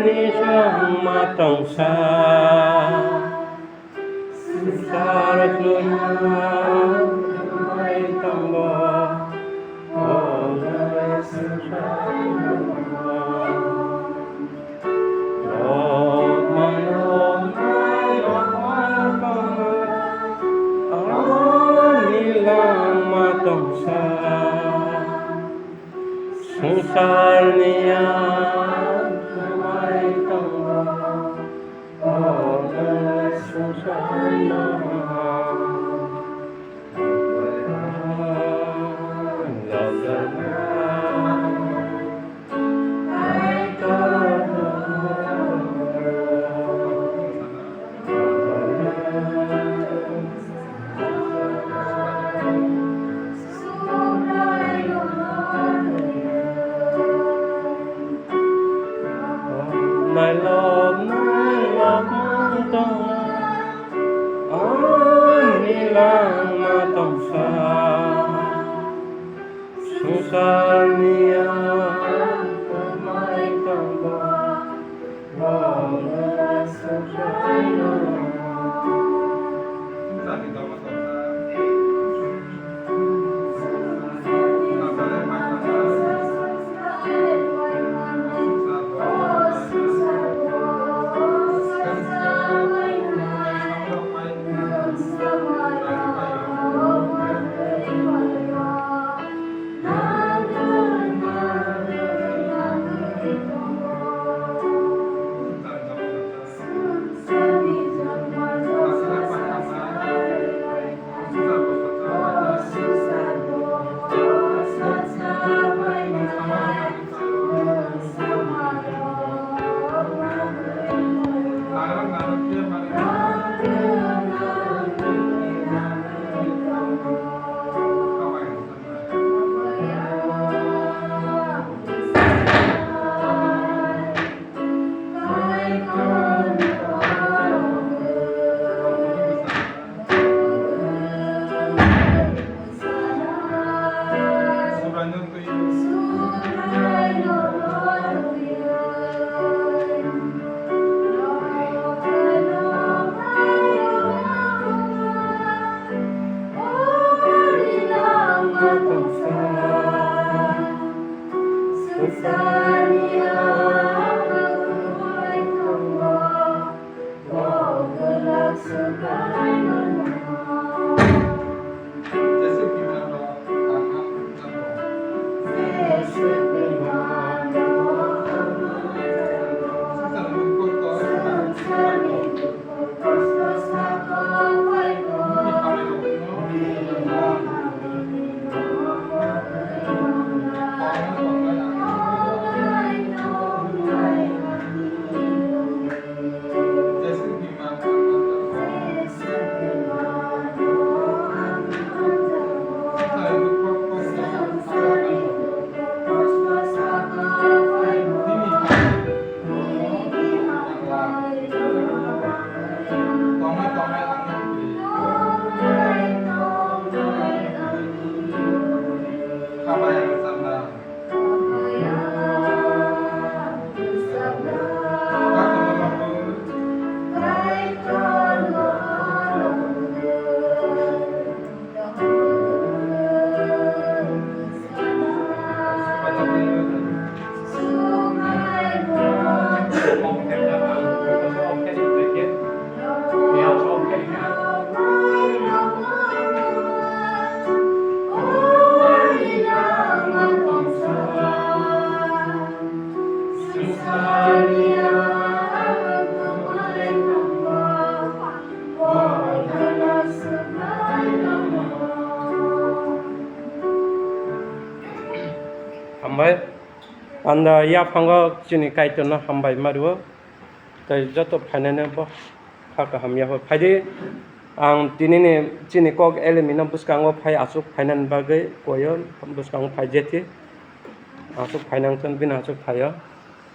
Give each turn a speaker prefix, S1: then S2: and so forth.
S1: ni sang matang sa Sara dunya may tamba Olay susay Lord my Lord Anilang matang sa Sungsal niya may tamba Olay susay My love matang Anilang matang sa Sungsal niya may tamba Olay susay Hambai, anda ya pangga cini kait na hambai maruo, tapi jatuh panen apa, hak hamnya apa. Pada ang tini cini kok elemen buskang apa pai asuk panen bagai koyon buskang pai jeti, asuk panen kan bin asuk pai ya.